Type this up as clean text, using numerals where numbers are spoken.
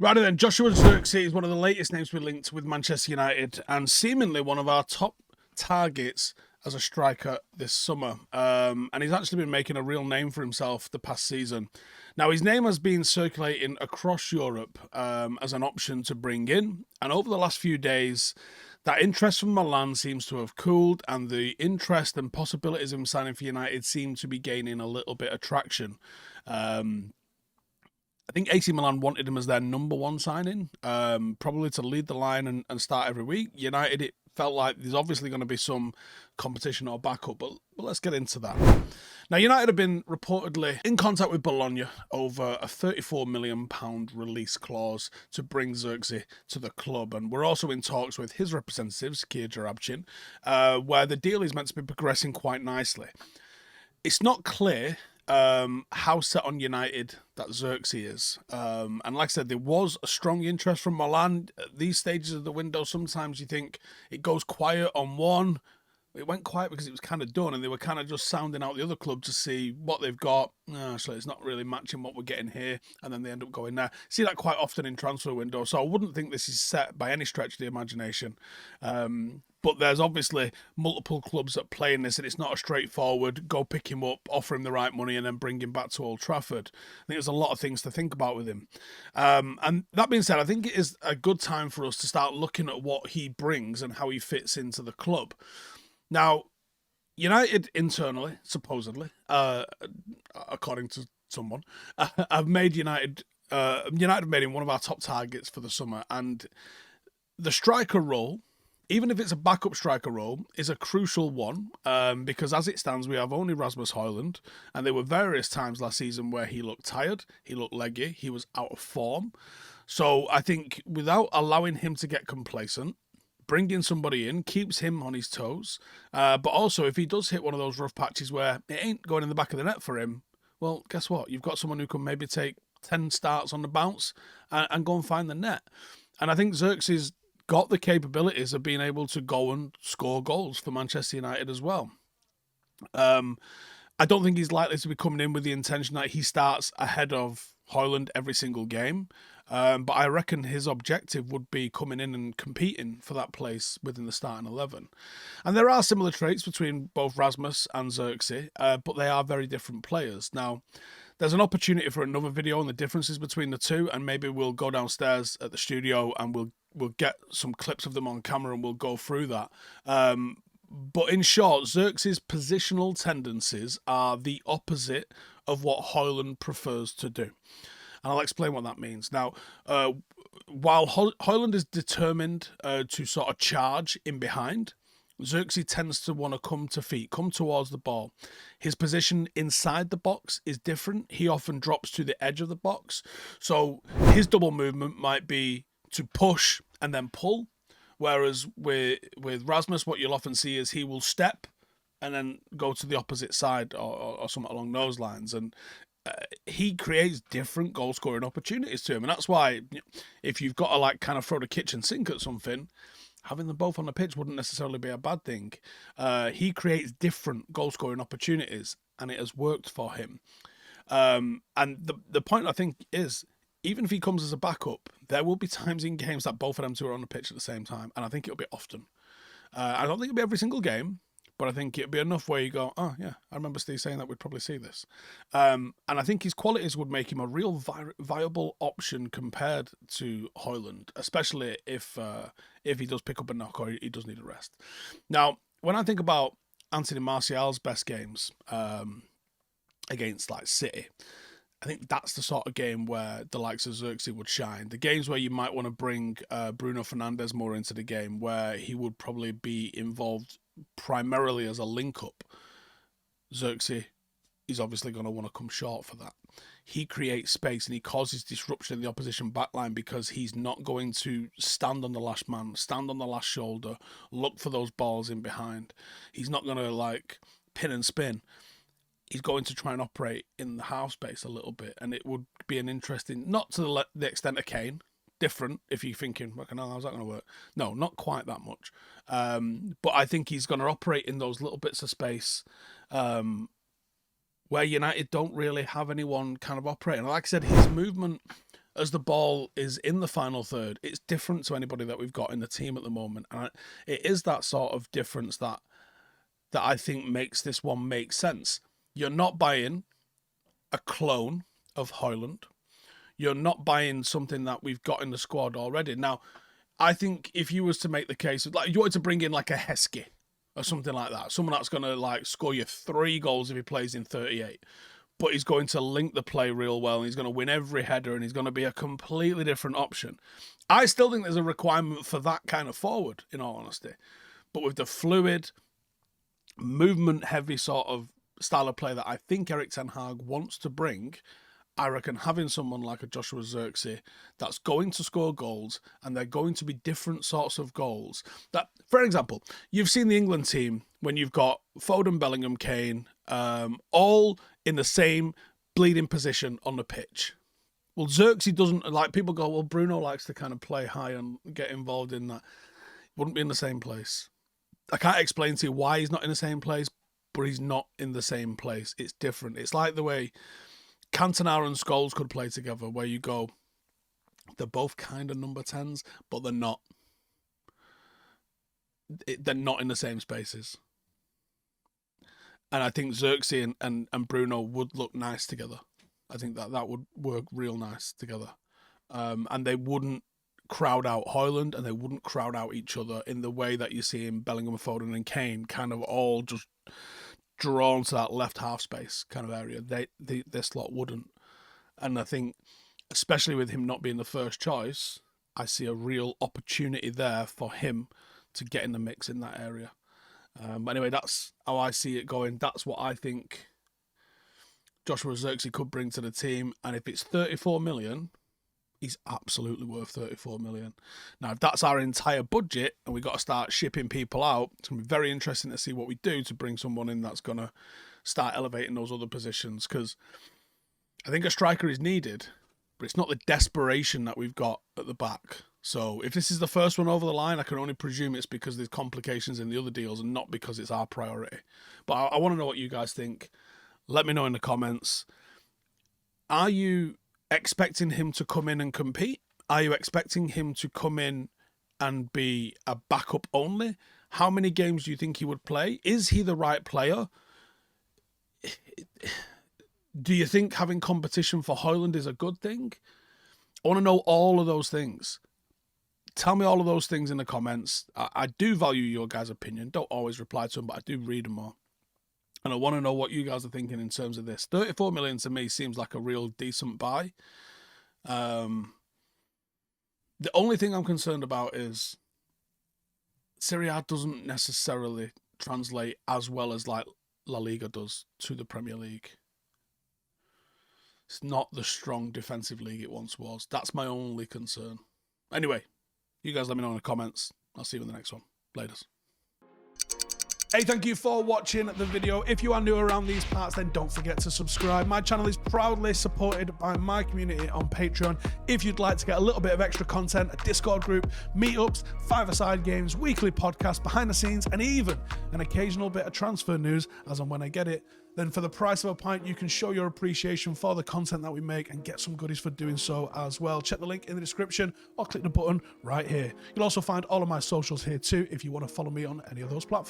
Right then, Joshua Zirkzee is one of the latest names we linked with Manchester United and seemingly one of our top targets as a striker this summer. And he's actually been making a real name for himself the past season. Now, his name has been circulating across Europe as an option to bring in. And over the last few days, that interest from Milan seems to have cooled, and the interest and possibilities of him signing for United seem to be gaining a little bit of traction. I think AC Milan wanted him as their number one signing, probably to lead the line and start every week. United, it felt like there's obviously going to be some competition or backup, but let's get into that. Now, United have been reportedly in contact with Bolognia over a £34 million release clause to bring Zirkzee to the club, and we're also in talks with his representatives, Kia Jarabchin, where the deal is meant to be progressing quite nicely. It's not clear how set on United that Zirkzee is. And like I said, there was a strong interest from Milan. At these stages of the window, sometimes you think it goes quiet on one. It went quiet because it was kind of done, and they were kind of just sounding out the other club to see what they've got. Actually, it's not really matching what we're getting here, and then they end up going there. See that quite often in transfer windows, so I wouldn't think this is set by any stretch of the imagination. But there's obviously multiple clubs that play in this, and it's not a straightforward go pick him up, offer him the right money, and then bring him back to Old Trafford. I think there's a lot of things to think about with him. And that being said, I think it is a good time for us to start looking at what he brings and how he fits into the club. Now, United internally, supposedly, according to someone, have made United. United have made him one of our top targets for the summer, and the striker role, even if it's a backup striker role, is a crucial one because as it stands, we have only Rasmus Højlund, and there were various times last season where he looked tired, he looked leggy, he was out of form. So I think without allowing him to get complacent, bringing somebody in keeps him on his toes. But also, if he does hit one of those rough patches where it ain't going in the back of the net for him, well, guess what? You've got someone who can maybe take 10 starts on the bounce and go and find the net. And I think Zirkzee's got the capabilities of being able to go and score goals for Manchester United as well. I don't think he's likely to be coming in with the intention that he starts ahead of Højlund every single game. But I reckon his objective would be coming in and competing for that place within the starting 11. And there are similar traits between both Rasmus and Zirkzee, but they are very different players. Now, there's an opportunity for another video on the differences between the two, and maybe we'll go downstairs at the studio and we'll get some clips of them on camera and we'll go through that. But in short, Zirkzee's positional tendencies are the opposite of what Højlund prefers to do. And I'll explain what that means. Now, while Højlund is determined to sort of charge in behind, Zirkzee tends to want to come to feet, come towards the ball. His position inside the box is different. He often drops to the edge of the box. So his double movement might be to push and then pull. Whereas with Rasmus, what you'll often see is he will step and then go to the opposite side or something along those lines. And he creates different goal scoring opportunities to him. And that's why if you've got to like kind of throw the kitchen sink at something, having them both on the pitch wouldn't necessarily be a bad thing. He creates different goal scoring opportunities, and it has worked for him. And the point I think is, even if he comes as a backup, there will be times in games that both of them two are on the pitch at the same time, and I think it'll be often. I don't think it'll be every single game, but I think it'll be enough where you go, oh yeah, I remember Steve saying that we'd probably see this. And I think his qualities would make him a real viable option compared to Højlund, especially if he does pick up a knock or he does need a rest. Now, when I think about Anthony Martial's best games against like City, I think that's the sort of game where the likes of Zirkzee would shine. The games where you might want to bring Bruno Fernandes more into the game, where he would probably be involved primarily as a link-up. Zirkzee is obviously going to want to come short for that. He creates space and he causes disruption in the opposition backline because he's not going to stand on the last man, stand on the last shoulder, look for those balls in behind. He's not going to like pin and spin. He's going to try and operate in the half space a little bit, and it would be an interesting, not to the extent of Kane, different if you're thinking, okay, no, how's that going to work? No, not quite that much. But I think he's going to operate in those little bits of space where United don't really have anyone kind of operating. Like I said, his movement as the ball is in the final third, it's different to anybody that we've got in the team at the moment. And it is that sort of difference that I think makes this one make sense. You're not buying a clone of Højlund. You're not buying something that we've got in the squad already. Now, I think if you was to make the case of, like, you wanted to bring in like a Heskey or something like that, someone that's going to like score you 3 goals if he plays in 38, but he's going to link the play real well and he's going to win every header and he's going to be a completely different option. I still think there's a requirement for that kind of forward, in all honesty. But with the fluid, movement-heavy sort of style of play that I think Erik ten Hag wants to bring, I reckon having someone like a Joshua Zirkzee that's going to score goals, and they're going to be different sorts of goals. That, for example, you've seen the England team when you've got Foden, Bellingham, Kane, all in the same bleeding position on the pitch. Well, Zirkzee doesn't, like, people go, well, Bruno likes to kind of play high and get involved in that. Wouldn't be in the same place. I can't explain to you why he's not in the same place, but he's not in the same place. It's different. It's like the way Cantona and Scholes could play together, where you go, they're both kind of number 10s, but they're not. They're not in the same spaces. And I think Zirkzee and Bruno would look nice together. I think that would work real nice together. And they wouldn't crowd out Højlund, and they wouldn't crowd out each other in the way that you see in Bellingham, Foden and Kane, kind of all just drawn to that left half space kind of area. This lot wouldn't. And I think, especially with him not being the first choice, I see a real opportunity there for him to get in the mix in that area. But anyway, that's how I see it going. That's what I think Joshua Zirkzee could bring to the team. And if it's 34 million, he's absolutely worth 34 million. Now, if that's our entire budget and we've got to start shipping people out, it's going to be very interesting to see what we do to bring someone in that's going to start elevating those other positions, because I think a striker is needed, but it's not the desperation that we've got at the back. So if this is the first one over the line, I can only presume it's because there's complications in the other deals and not because it's our priority. But I want to know what you guys think. Let me know in the comments. Are you expecting him to come in and compete? Are you expecting him to come in and be a backup only? How many games do you think he would play? Is he the right player? Do you think having competition for Højlund is a good thing? I want to know all of those things. Tell me all of those things in the comments. I do value your guys' opinion. Don't always reply to them, but I do read them all. And I want to know what you guys are thinking in terms of this. 34 million to me seems like a real decent buy. The only thing I'm concerned about is Serie A doesn't necessarily translate as well as like La Liga does to the Premier League. It's not the strong defensive league it once was. That's my only concern. Anyway, you guys let me know in the comments. I'll see you in the next one. Laters. Hey, thank you for watching the video. If you are new around these parts, then don't forget to subscribe. My channel is proudly supported by my community on Patreon. If you'd like to get a little bit of extra content, a Discord group, meetups, five-a-side games, weekly podcasts, behind the scenes, and even an occasional bit of transfer news as and when I get it, then for the price of a pint, you can show your appreciation for the content that we make and get some goodies for doing so as well. Check the link in the description or click the button right here. You'll also find all of my socials here too if you want to follow me on any of those platforms.